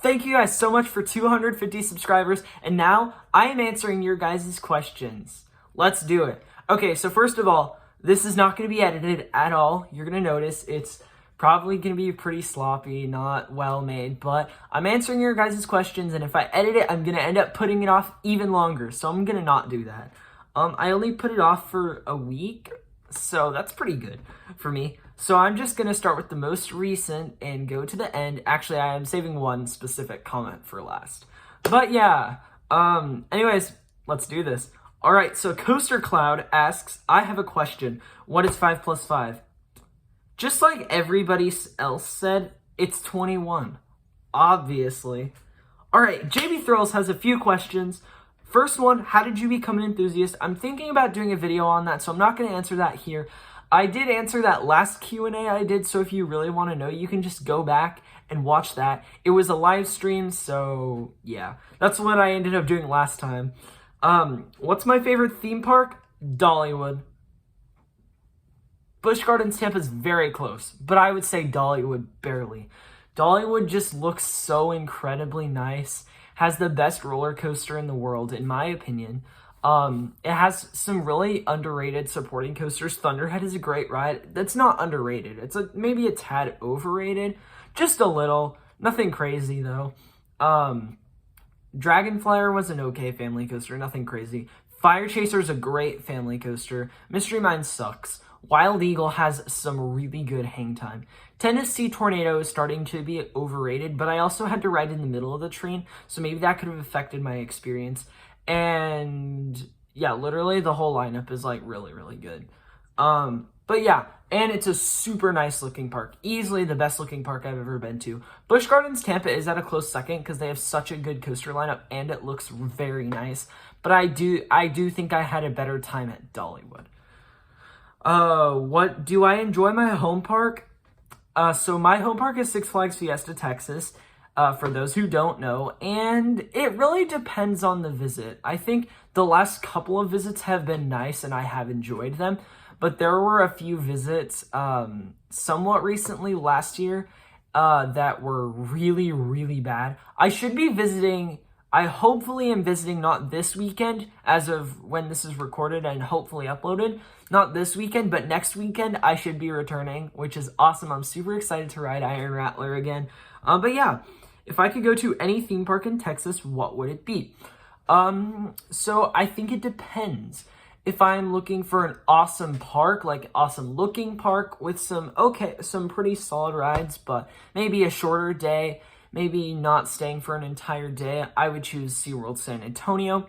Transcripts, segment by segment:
Thank you guys so much for 250 subscribers, and now I am answering your guys' questions. Let's do it. Okay, so first of all, this is not going to be edited at all. You're going to notice it's probably going to be pretty sloppy, not well made, but I'm answering your guys' questions, and if I edit it, I'm going to end up putting it off even longer, so I'm going to not do that. I only put it off for a week, so that's pretty good for me. So I'm just going to start with the most recent and go to the end. Actually, I am saving one specific comment for last. But yeah, anyways, let's do this. All right, so Coaster Cloud asks, I have a question. What is 5 plus 5? Just like everybody else said, it's 21. Obviously. All right, JB Thrills has a few questions. First one, how did you become an enthusiast? I'm thinking about doing a video on that, so I'm not going to answer that here. I did answer that last Q&A I did, so if you really want to know, you can just go back and watch that. It was a live stream, so yeah. That's what I ended up doing last time. What's my favorite theme park? Dollywood. Busch Gardens Tampa is very close, but I would say Dollywood barely. Dollywood just looks so incredibly nice. Has the best roller coaster in the world, in my opinion. It has some really underrated supporting coasters. Thunderhead is a great ride. That's not underrated. It's maybe a tad overrated. Just a little. Nothing crazy, though. Dragonflyer was an okay family coaster. Nothing crazy. Fire Chaser is a great family coaster. Mystery Mine sucks. Wild Eagle has some really good hang time. Tennessee Tornado is starting to be overrated, but I also had to ride in the middle of the train, so maybe that could have affected my experience. And yeah, literally the whole lineup is like really, really good. But yeah, and it's a super nice looking park. Easily the best looking park I've ever been to. Busch Gardens Tampa is at a close second because they have such a good coaster lineup and it looks very nice. But I do think I had a better time at Dollywood. What do I enjoy my home park? So my home park is Six Flags Fiesta, Texas. For those who don't know, and it really depends on the visit. I think the last couple of visits have been nice and I have enjoyed them, but there were a few visits somewhat recently last year that were really, really bad. I hopefully am visiting not this weekend as of when this is recorded and hopefully uploaded. Not this weekend, but next weekend I should be returning, which is awesome. I'm super excited to ride Iron Rattler again. But yeah, if I could go to any theme park in Texas, what would it be? So I think it depends. If I'm looking for an awesome park, like awesome looking park with some pretty solid rides, but maybe a shorter day, maybe not staying for an entire day, I would choose SeaWorld San Antonio.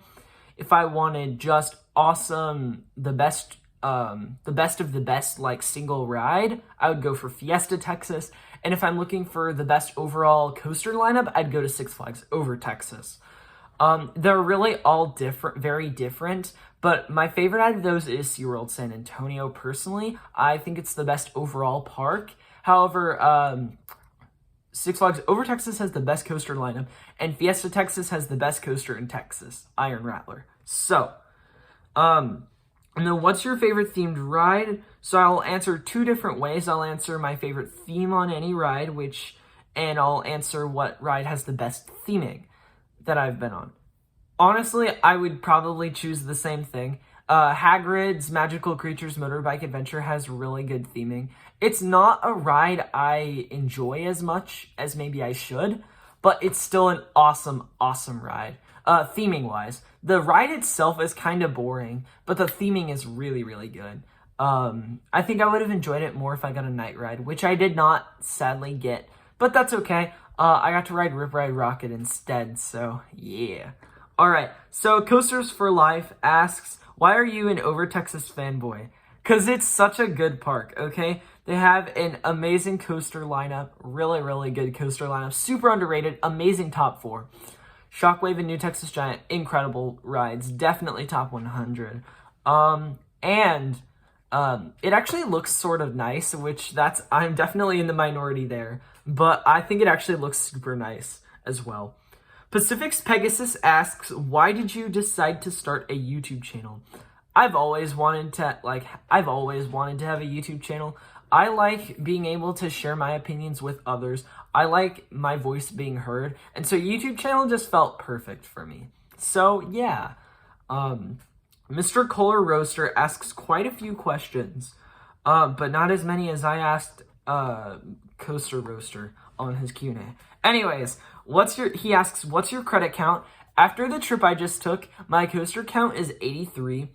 If I wanted just awesome, the best of the best, like single ride, I would go for Fiesta, Texas. And if I'm looking for the best overall coaster lineup, I'd go to Six Flags over Texas. They're really all different, very different, but my favorite out of those is SeaWorld San Antonio. Personally, I think it's the best overall park. However, Six Flags over Texas has the best coaster lineup, and Fiesta, Texas has the best coaster in Texas, Iron Rattler. So, and then what's your favorite themed ride? So I'll answer two different ways. I'll answer my favorite theme on any ride, and I'll answer what ride has the best theming that I've been on. Honestly, I would probably choose the same thing. Hagrid's Magical Creatures Motorbike Adventure has really good theming. It's not a ride I enjoy as much as maybe I should, but it's still an awesome, awesome ride. Theming-wise, the ride itself is kind of boring, but the theming is really, really good. I think I would have enjoyed it more if I got a night ride, which I did not sadly get, but that's okay. I got to ride Rip Ride Rocket instead, so yeah. Alright, so Coasters for Life asks, why are you an Over Texas fanboy? Because it's such a good park, okay? They have an amazing coaster lineup, really, really good coaster lineup, super underrated, amazing top 4. Shockwave and New Texas Giant, incredible rides, definitely top 100. It actually looks sort of nice, I'm definitely in the minority there, but I think it actually looks super nice as well. Pacific's Pegasus asks, why did you decide to start a YouTube channel? I've always wanted to have a YouTube channel. I like being able to share my opinions with others. I like my voice being heard. And so YouTube channel just felt perfect for me. So yeah. Mr. Kohler Roaster asks quite a few questions, but not as many as I asked Coaster Roaster on his Q&A. Anyways, he asks, what's your credit count? After the trip I just took, my coaster count is 83.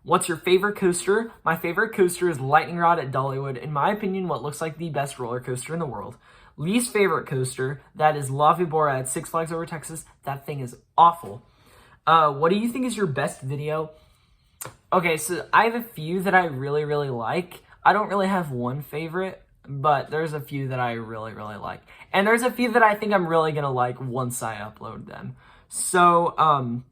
What's your favorite coaster? My favorite coaster is Lightning Rod at Dollywood. In my opinion, what looks like the best roller coaster in the world. Least favorite coaster, that is La Vibora at Six Flags Over Texas. That thing is awful. What do you think is your best video? Okay, so I have a few that I really, really like. I don't really have one favorite, but there's a few that I really, really like. And there's a few that I think I'm really going to like once I upload them. So, I'm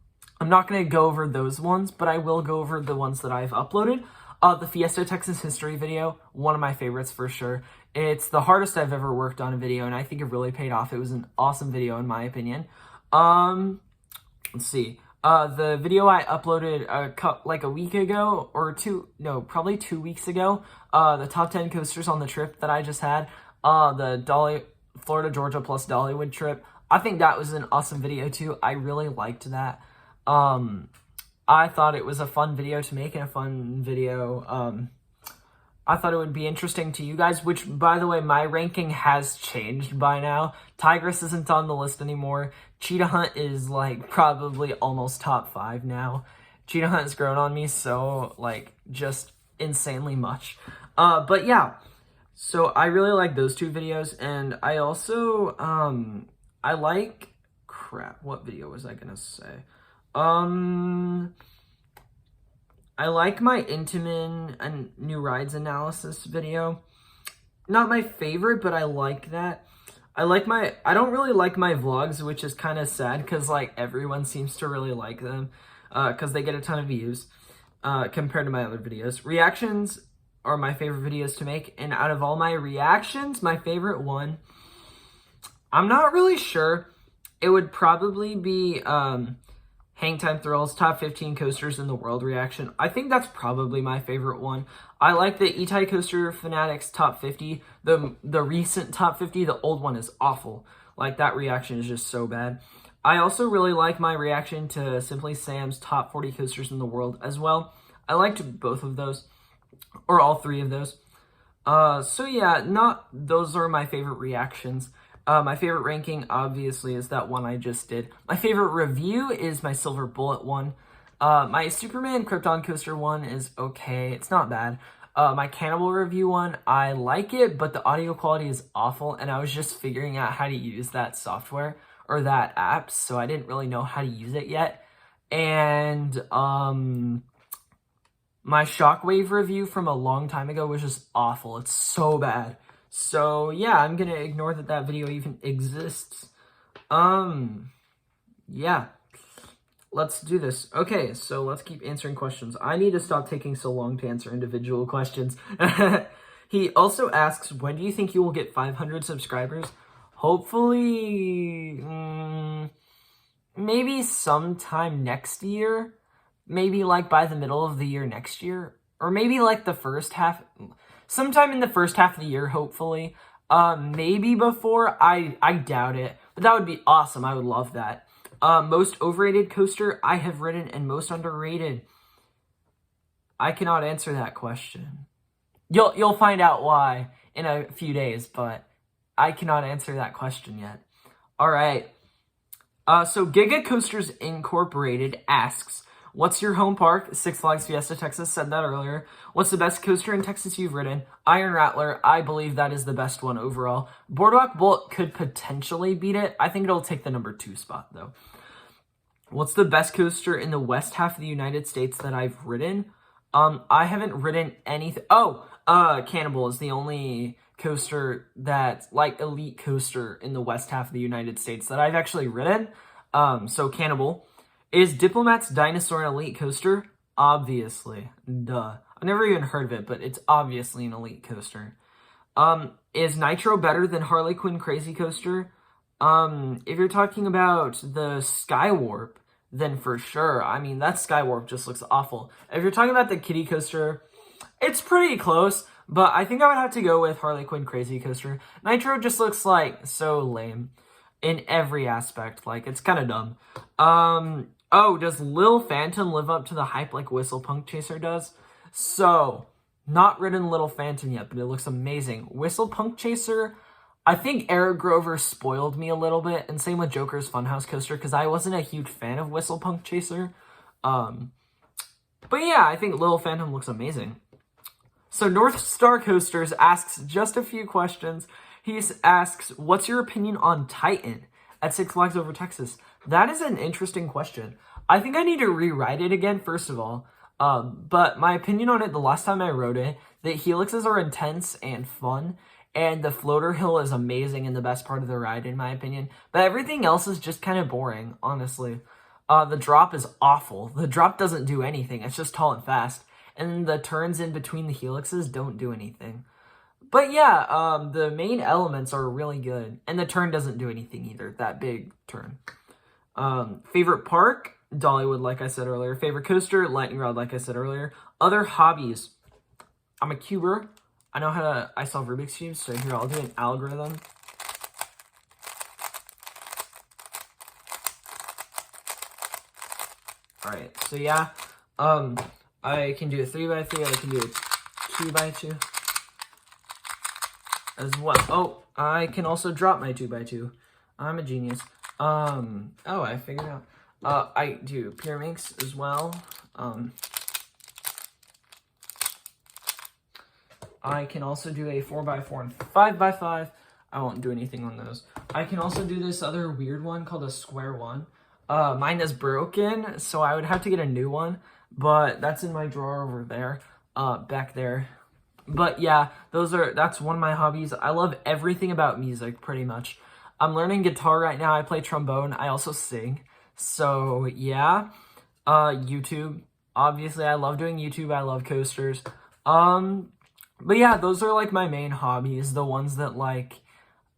not going to go over those ones, but I will go over the ones that I've uploaded. The Fiesta Texas History video, one of my favorites for sure. It's the hardest I've ever worked on a video, and I think it really paid off. It was an awesome video in my opinion. Let's see. The video I uploaded like a week ago, or probably 2 weeks ago, the top 10 coasters on the trip that I just had, the Florida, Georgia plus Dollywood trip. I think that was an awesome video too. I really liked that. I thought it was a fun video to make and a fun video. I thought it would be interesting to you guys, which, by the way, my ranking has changed by now. Tigress isn't on the list anymore. Cheetah Hunt is, like, probably almost top 5 now. Cheetah Hunt has grown on me so, like, just insanely much. But, yeah. So, I really like those two videos, and I also, I like... Crap, what video was I gonna say? I like my Intamin and new rides analysis video. Not my favorite, but I like that. I don't really like my vlogs, which is kind of sad because like everyone seems to really like them because they get a ton of views compared to my other videos. Reactions are my favorite videos to make, and out of all my reactions, my favorite one, I'm not really sure. It would probably be Hang Time Thrills, top 15 coasters in the world reaction. I think that's probably my favorite one. I like the Itai Coaster Fanatics top 50, the recent top 50. The old one is awful. Like, that reaction is just so bad. I also really like my reaction to Simply Sam's top 40 coasters in the world as well. I liked both of those, or all three of those. So yeah, those are my favorite reactions. My favorite ranking, obviously, is that one I just did. My favorite review is my Silver Bullet one. My Superman Krypton Coaster one is okay. It's not bad. My Cannibal review one, I like it, but the audio quality is awful, and I was just figuring out how to use that software, or that app, so I didn't really know how to use it yet. And, my Shockwave review from a long time ago was just awful. It's so bad. So, yeah, I'm gonna ignore that video even exists. Yeah. Let's do this. Okay, so let's keep answering questions. I need to stop taking so long to answer individual questions. He also asks, when do you think you will get 500 subscribers? Hopefully, maybe sometime next year. Maybe, like, by the middle of the year next year. Or maybe, like, the first half... Sometime in the first half of the year, hopefully. Maybe before. I doubt it. But that would be awesome. I would love that. Most overrated coaster I have ridden and most underrated. I cannot answer that question. You'll find out why in a few days, but I cannot answer that question yet. Alright. So Giga Coasters Incorporated asks, what's your home park? Six Flags Fiesta Texas, said that earlier. What's the best coaster in Texas you've ridden? Iron Rattler, I believe that is the best one overall. Boardwalk Bullet could potentially beat it. I think it'll take the number 2 spot, though. What's the best coaster in the west half of the United States that I've ridden? I haven't ridden anything. Oh, Cannibal is the only coaster that's, like, elite coaster in the west half of the United States that I've actually ridden. So Cannibal. Is Diplomat's Dinosaur an elite coaster? Obviously. Duh. I've never even heard of it, but it's obviously an elite coaster. Is Nitro better than Harley Quinn Crazy Coaster? If you're talking about the Skywarp, then for sure. I mean, that Skywarp just looks awful. If you're talking about the Kitty Coaster, it's pretty close, But I think I would have to go with Harley Quinn Crazy Coaster. Nitro just looks like so lame in every aspect. Like, it's kind of dumb. Oh, does Lil Phantom live up to the hype like Whistle Punk Chaser does? So, not ridden Little Phantom yet, but it looks amazing. Whistle Punk Chaser, I think Eric Grover spoiled me a little bit, and same with Joker's Funhouse Coaster, because I wasn't a huge fan of Whistle Punk Chaser. But yeah, I think Little Phantom looks amazing. So North Star Coasters asks just a few questions. He asks, what's your opinion on Titan at Six Flags Over Texas? That is an interesting question. I think I need to rewrite it again, first of all. But my opinion on it, the last time I wrote it, the helixes are intense and fun, and the floater hill is amazing and the best part of the ride, in my opinion. But everything else is just kind of boring, honestly. The drop is awful. The drop doesn't do anything. It's just tall and fast. And the turns in between the helixes don't do anything. But yeah, the main elements are really good. And the turn doesn't do anything either, that big turn. Favorite park? Dollywood, like I said earlier. Favorite coaster? Lightning Rod, like I said earlier. Other hobbies? I'm a cuber. I know how to... I solve Rubik's Cubes, so here, I'll do an algorithm. Alright, so yeah. I can do a 3x3, I can do a 2x2 as well. Oh, I can also drop my 2x2. I'm a genius. Oh, I figured out. I do pyramids as well. I can also do a 4x4 and 5x5. I won't do anything on those. I can also do this other weird one called a square one. Mine is broken, so I would have to get a new one. But that's in my drawer over there, back there. But yeah, that's one of my hobbies. I love everything about music, pretty much. I'm learning guitar right now. I play trombone. I also sing. So yeah, YouTube. Obviously, I love doing YouTube. I love coasters. But yeah, those are like my main hobbies. The ones that like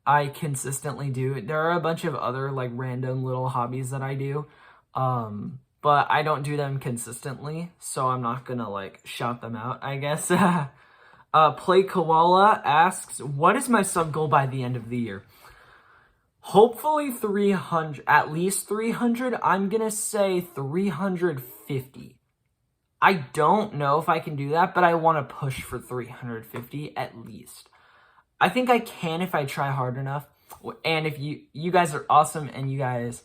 I consistently do. There are a bunch of other like random little hobbies that I do. But I don't do them consistently, so I'm not gonna, like, shout them out, I guess. Play Koala asks, what is my sub goal by the end of the year? Hopefully 300, at least 300. I'm gonna say 350. I don't know if I can do that, but I want to push for 350 at least. I think I can if I try hard enough. And if you guys are awesome and you guys,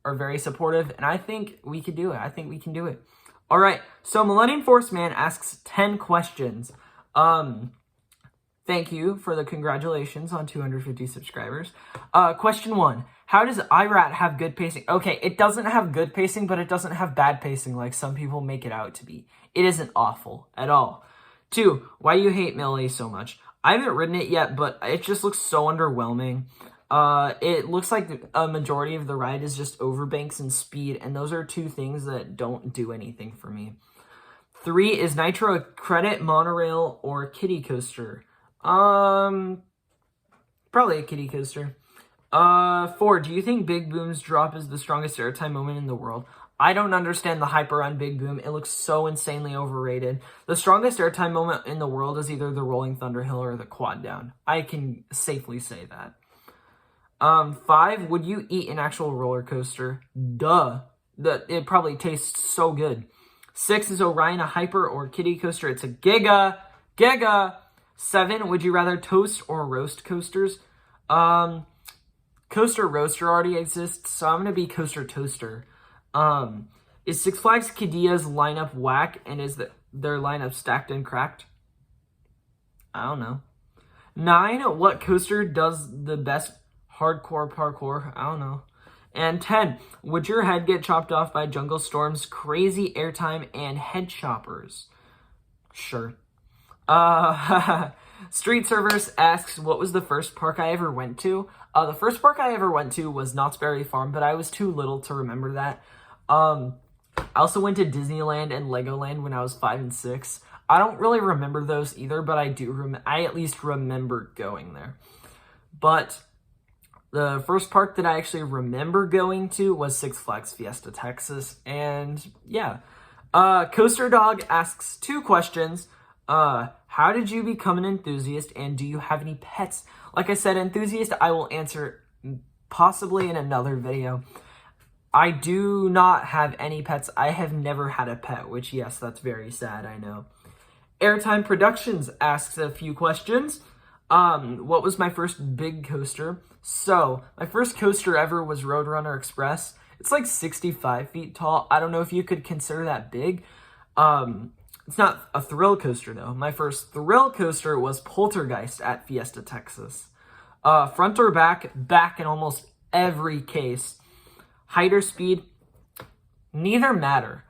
are very supportive, and I think we could do it. I think we can do it. All right, so Millennium Force Man asks 10 questions. Thank you for the congratulations on 250 subscribers. Question 1, how does IRAT have good pacing? Okay, it doesn't have good pacing, but it doesn't have bad pacing like some people make it out to be. It isn't awful at all. 2, why do you hate Melee so much? I haven't ridden it yet, but it just looks so underwhelming. It looks like a majority of the ride is just overbanks and speed, and those are two things that don't do anything for me. 3, is Nitro a credit, monorail, or kiddie coaster? Probably a kiddie coaster. 4, do you think Big Boom's drop is the strongest airtime moment in the world? I don't understand the hype around Big Boom. It looks so insanely overrated. The strongest airtime moment in the world is either the Rolling Thunder Hill or the Quad Down. I can safely say that. 5, would you eat an actual roller coaster? Duh. It probably tastes so good. 6, is Orion a hyper or kiddie coaster? It's a giga. Giga. 7, would you rather toast or roast coasters? Coaster roaster already exists, so I'm going to be coaster toaster. Is Six Flags Qiddiya's lineup whack, and is their lineup stacked and cracked? I don't know. 9, what coaster does the best hardcore parkour? I don't know. And 10, would your head get chopped off by Jungle Storm's crazy airtime and head choppers? Sure. Street Servers asks, what was the first park I ever went to? The first park I ever went to was Knott's Berry Farm, but I was too little to remember that. I also went to Disneyland and Legoland when I was 5 and 6. I don't really remember those either, but I at least remember going there. But the first park that I actually remember going to was Six Flags Fiesta Texas, and yeah. Coaster Dog asks 2 questions. How how did you become an enthusiast, and do you have any pets? Like I said, enthusiast, I will answer possibly in another video. I do not have any pets. I have never had a pet, which, yes, that's very sad, I know. Airtime Productions asks a few questions. What was my first big coaster? So, my first coaster ever was Roadrunner Express. It's like 65 feet tall. I don't know if you could consider that big. It's not a thrill coaster, though. My first thrill coaster was Poltergeist at Fiesta, Texas. Front or back? Back in almost every case. Height or speed? Neither matter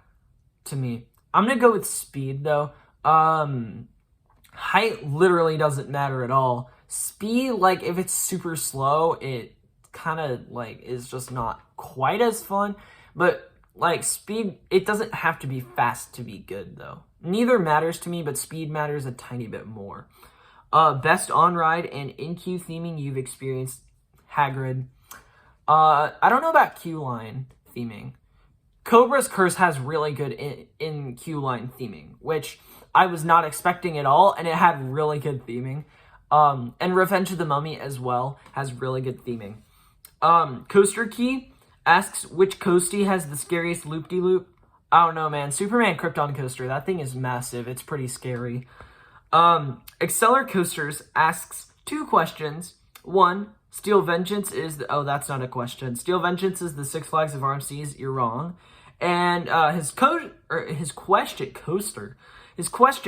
to me. I'm going to go with speed, though. Height literally doesn't matter at all. Speed, like, if it's super slow, it kind of, like, is just not quite as fun. But, like, speed, it doesn't have to be fast to be good, though. Neither matters to me, but speed matters a tiny bit more. Best on-ride and in-queue theming you've experienced? Hagrid. I don't know about queue-line theming. Cobra's Curse has really good in queue-line theming, which I was not expecting at all, and it had really good theming. And Revenge of the Mummy as well has really good theming. Coaster Key asks, which coastie has the scariest loop-de-loop? I don't know, man. Superman Krypton Coaster, that thing is massive. It's pretty scary. Exceller Coasters asks 2 questions. 1, Steel Vengeance is the... Oh, that's not a question. Steel Vengeance is the Six Flags of RMCs. You're wrong. And his question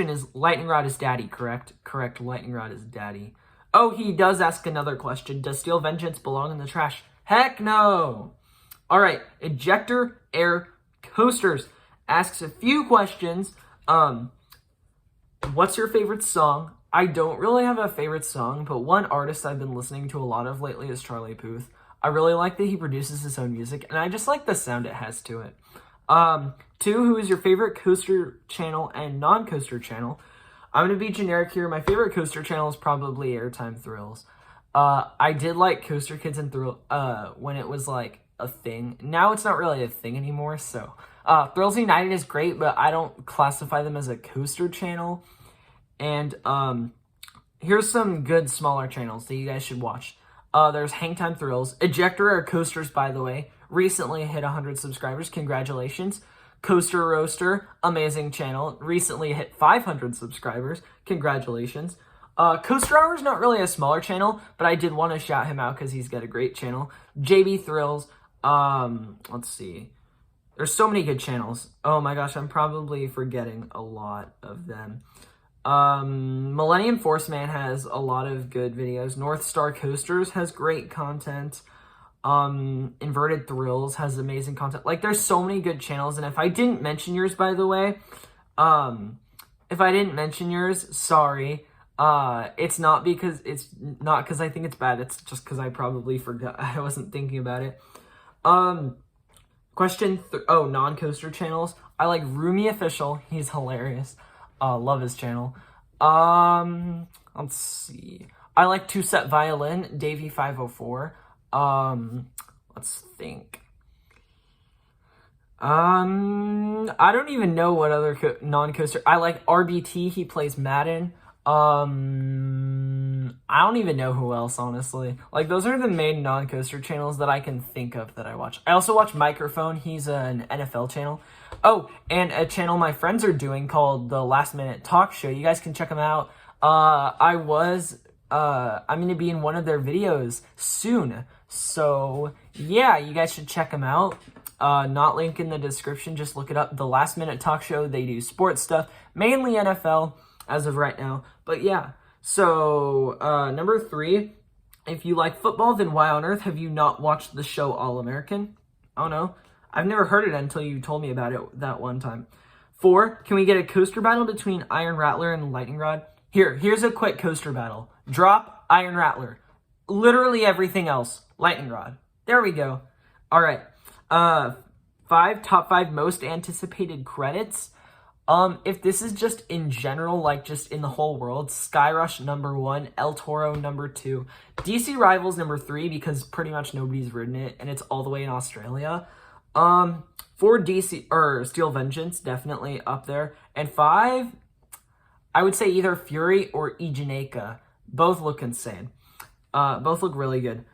is Lightning Rod is daddy, correct? Correct, Lightning Rod is daddy. Oh, he does ask another question. Does Steel Vengeance belong in the trash? Heck no! Alright, Ejector Air Coasters asks a few questions. What's your favorite song? I don't really have a favorite song, but one artist I've been listening to a lot of lately is Charlie Puth. I really like that he produces his own music, and I just like the sound it has to it. 2, who is your favorite coaster channel and non-coaster channel? I'm going to be generic here. My favorite coaster channel is probably Airtime Thrills. I did like Coaster Kids and Thrill when it was like a thing. Now it's not really a thing anymore, so... Thrills United is great, but I don't classify them as a coaster channel. And here's some good smaller channels that you guys should watch. There's Hangtime Thrills. Ejector Air Coasters, by the way, recently hit 100 subscribers. Congratulations. Coaster Roaster, amazing channel. Recently hit 500 subscribers. Congratulations. Coaster Hour is not really a smaller channel, but I did want to shout him out because he's got a great channel. JB Thrills. Let's see. There's so many good channels. Oh my gosh, I'm probably forgetting a lot of them. Millennium Force Man has a lot of good videos. North Star Coasters has great content. Inverted Thrills has amazing content. Like, there's so many good channels, and if I didn't mention yours, by the way, if I didn't mention yours, sorry. It's not because I think it's bad. It's just because I probably forgot. I wasn't thinking about it. Non-coaster channels. I like Roomy Official. He's hilarious. Love his channel. Let's see. I like Two Set Violin, Davey504. Let's think. I don't even know what other non-coaster. I like RBT. He plays Madden. I don't even know who else, honestly. Like, those are the main non-coaster channels that I can think of that I watch. I also watch Microphone. He's an NFL channel. Oh, and a channel my friends are doing called The Last Minute Talk Show. You guys can check them out. I'm going to be in one of their videos soon. So, yeah, you guys should check them out. Not link in the description. Just look it up. The Last Minute Talk Show. They do sports stuff. Mainly NFL as of right now. But, yeah. So, number 3. If you like football, then why on earth have you not watched the show All-American? I don't know. I've never heard it until you told me about it that one time. 4. Can we get a coaster battle between Iron Rattler and Lightning Rod? Here's a quick coaster battle. Drop, Iron Rattler. Literally everything else, Lightning Rod. There we go. All right. 5, top 5 most anticipated credits. If this is just in general, like just in the whole world, Skyrush number 1, El Toro number 2, DC Rivals number 3 because pretty much nobody's ridden it and it's all the way in Australia. 4 Steel Vengeance definitely up there, and 5 I would say either Fury or Ejaneka. Both look insane. Both look really good.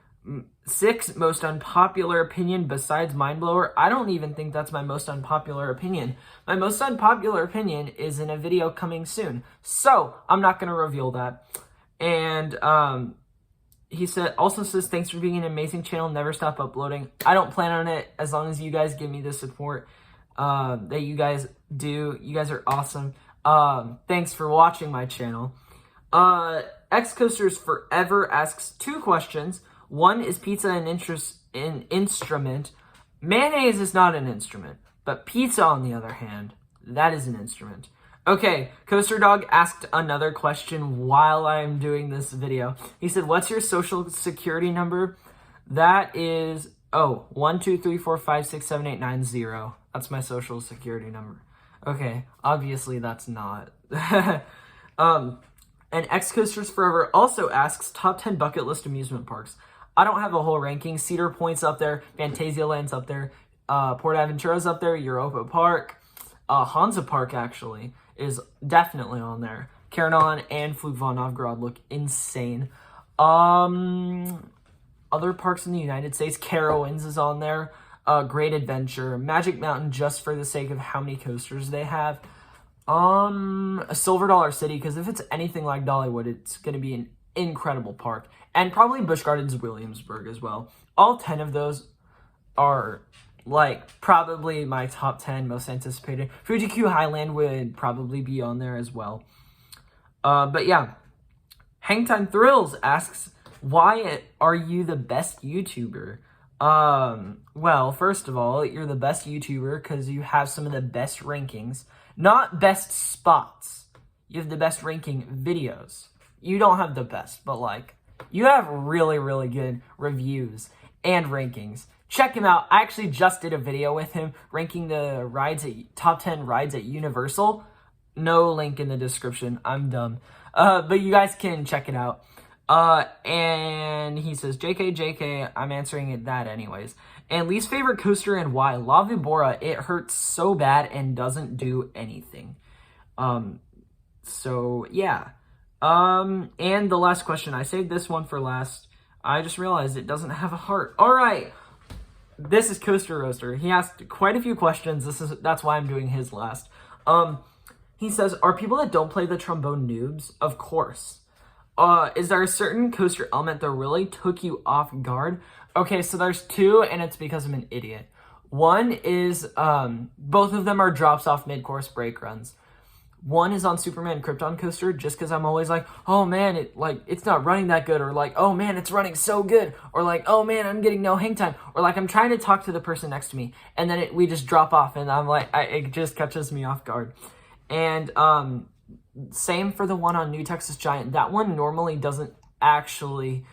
6, most unpopular opinion besides Mindblower. I don't even think that's my most unpopular opinion. My most unpopular opinion is in a video coming soon. So, I'm not going to reveal that. And, he also says, thanks for being an amazing channel. Never stop uploading. I don't plan on it as long as you guys give me the support that you guys do. You guys are awesome. Thanks for watching my channel. X-Coasters Forever asks 2 questions. One, is pizza an instrument? Mayonnaise is not an instrument, but pizza, on the other hand, that is an instrument. Okay, Coaster Dog asked another question while I'm doing this video. He said, what's your social security number? That is, 1, 2, 3, 4, 5, 6, 7, 8, 9, 0. That's my social security number. Okay, obviously that's not. And X-Coasters Forever also asks, top 10 bucket list amusement parks. I don't have a whole ranking. Cedar Point's up there. Fantasialand's up there. Port Aventura's up there. Europa Park. Hansa Park, actually, is definitely on there. Carignan and Flug von Novgorod look insane. Other parks in the United States, Carowinds is on there. Great Adventure. Magic Mountain, just for the sake of how many coasters they have. A Silver Dollar City, because if it's anything like Dollywood, it's going to be an incredible park. And probably Busch Gardens Williamsburg as well. All 10 of those are, like, probably my top 10 most anticipated. Fuji-Q Highland would probably be on there as well. But yeah. Hangtime Thrills asks, why are you the best YouTuber? Well, first of all, you're the best YouTuber because you have some of the best rankings. Not best spots. You have the best ranking videos. You don't have the best, but, like, you have really, really good reviews and rankings. Check him out. I actually just did a video with him ranking the rides top 10 rides at Universal. No link in the description. I'm dumb. But you guys can check it out. And he says, JK, I'm answering that anyways. And least favorite coaster and why? La Vibora, it hurts so bad and doesn't do anything. So, yeah. And the last question, I saved this one for last. I just realized it doesn't have a heart. All right. This is Coaster Roaster. He asked quite a few questions. That's why I'm doing his last. He says, are people that don't play the trombone noobs? Of course. Is there a certain coaster element that really took you off guard? Okay, so there's 2, and it's because I'm an idiot. One is, both of them are drops off mid-course brake runs. One is on Superman Krypton Coaster, just because I'm always like, oh man, it's not running that good, or like, oh man, it's running so good, or like, oh man, I'm getting no hang time, or like, I'm trying to talk to the person next to me, and then we just drop off, and I'm like, it just catches me off guard. And, same for the one on New Texas Giant. That one normally doesn't actually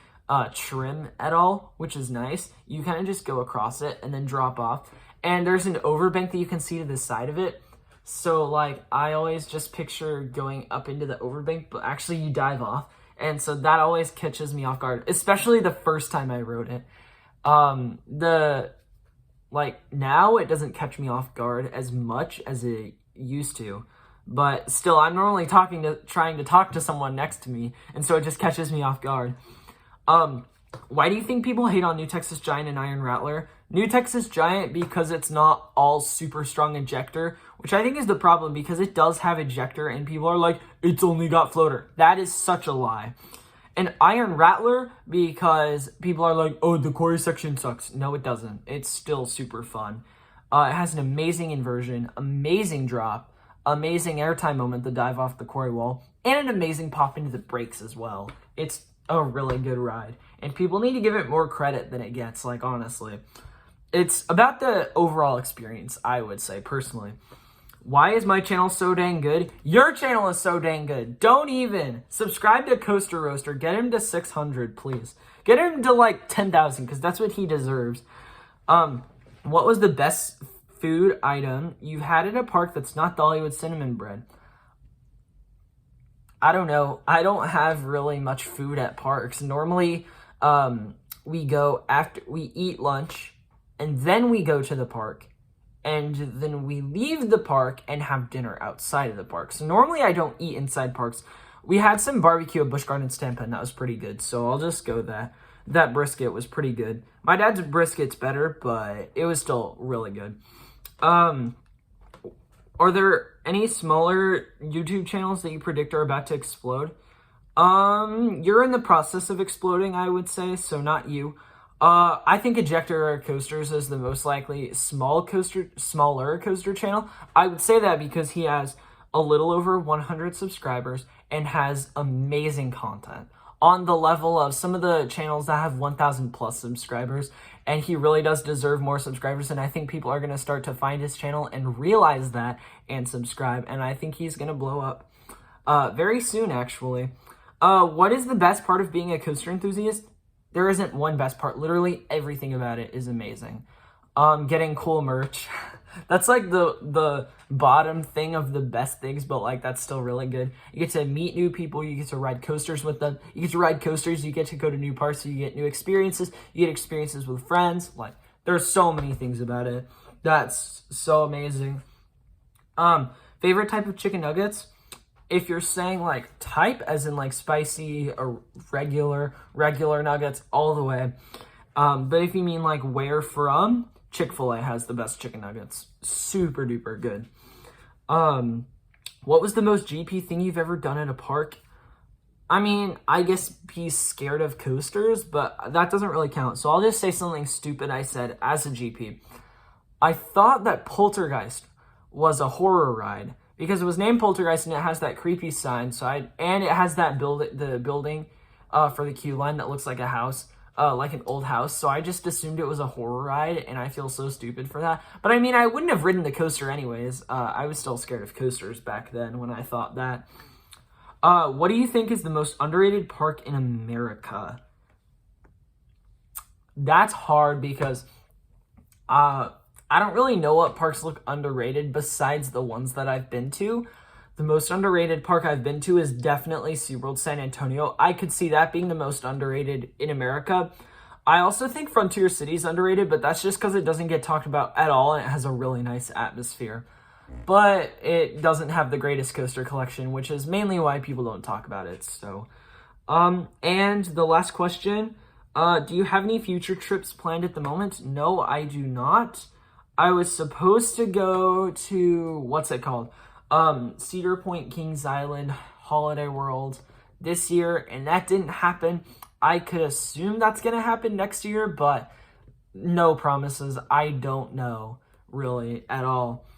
trim at all, which is nice. You kind of just go across it and then drop off. And there's an overbank that you can see to the side of it. So, like, I always just picture going up into the overbank, but actually you dive off. And so that always catches me off guard, especially the first time I rode it. Now it doesn't catch me off guard as much as it used to. But still, I'm normally trying to talk to someone next to me, and so it just catches me off guard. Why do you think people hate on New Texas Giant and Iron Rattler? New Texas Giant, because it's not all super strong ejector, which I think is the problem, because it does have ejector, and people are like, it's only got floater. That is such a lie. And Iron Rattler, because people are like, oh, the quarry section sucks. No, it doesn't. It's still super fun. It has an amazing inversion, amazing drop, amazing airtime moment, the dive off the quarry wall, and an amazing pop into the brakes as well. It's a really good ride, and people need to give it more credit than it gets, like, honestly. It's about the overall experience, I would say, personally. Why is my channel so dang good? Your channel is so dang good. Don't even. Subscribe to Coaster Roaster. Get him to 600, please. Get him to, like, 10,000, because that's what he deserves. What was the best food item you've had at a park that's not Dollywood cinnamon bread? I don't know. I don't have really much food at parks. Normally, we go after we eat lunch, and then we go to the park, and then we leave the park and have dinner outside of the park. So normally I don't eat inside parks. We had some barbecue at Busch Gardens Tampa, and that was pretty good, so I'll just go with that. That brisket was pretty good. My dad's brisket's better, but it was still really good. Are there any smaller YouTube channels that you predict are about to explode? You're in the process of exploding, I would say, so not you. I think Ejector Coasters is the most likely smaller coaster channel. I would say that because he has a little over 100 subscribers and has amazing content on the level of some of the channels that have 1,000 plus subscribers, and he really does deserve more subscribers, and I think people are going to start to find his channel and realize that and subscribe, and I think he's going to blow up very soon, actually. What is the best part of being a coaster enthusiast? There isn't one best part. Literally everything about it is amazing. Getting cool merch. That's like the bottom thing of the best things, but like that's still really good. You get to meet new people, you get to ride coasters with them. You get to ride coasters, you get to go to new parks, so you get new experiences. You get experiences with friends. Like there's so many things about it. That's so amazing. Favorite type of chicken nuggets? If you're saying like type as in like spicy or regular nuggets, all the way. But if you mean like where from, Chick-fil-A has the best chicken nuggets. Super duper good. What was the most GP thing you've ever done at a park? I mean, I guess be scared of coasters, but that doesn't really count. So I'll just say something stupid I said as a GP. I thought that Poltergeist was a horror ride because it was named Poltergeist and it has that creepy sign. And it has that building for the queue line that looks like a house. Like an old house, so I just assumed it was a horror ride, and I feel so stupid for that. But I mean, I wouldn't have ridden the coaster anyways. I was still scared of coasters back then when I thought that. What do you think is the most underrated park in America? That's hard because I don't really know what parks look underrated besides the ones that I've been to. The most underrated park I've been to is definitely SeaWorld San Antonio. I could see that being the most underrated in America. I also think Frontier City is underrated, but that's just because it doesn't get talked about at all, and it has a really nice atmosphere. But it doesn't have the greatest coaster collection, which is mainly why people don't talk about it. So, and the last question, do you have any future trips planned at the moment? No, I do not. I was supposed to go to, what's it called? Cedar Point, Kings Island, Holiday World this year, and that didn't happen. I could assume that's going to happen next year, but no promises. I don't know really at all.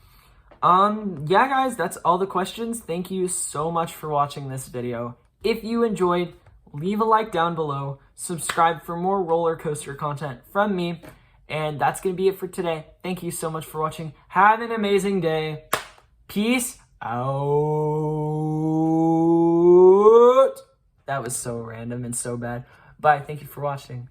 Yeah, guys, that's all the questions. Thank you so much for watching this video. If you enjoyed, leave a like down below, subscribe for more roller coaster content from me, and that's going to be it for today. Thank you so much for watching. Have an amazing day. Peace out. That was so random and so bad. Bye. Thank you for watching.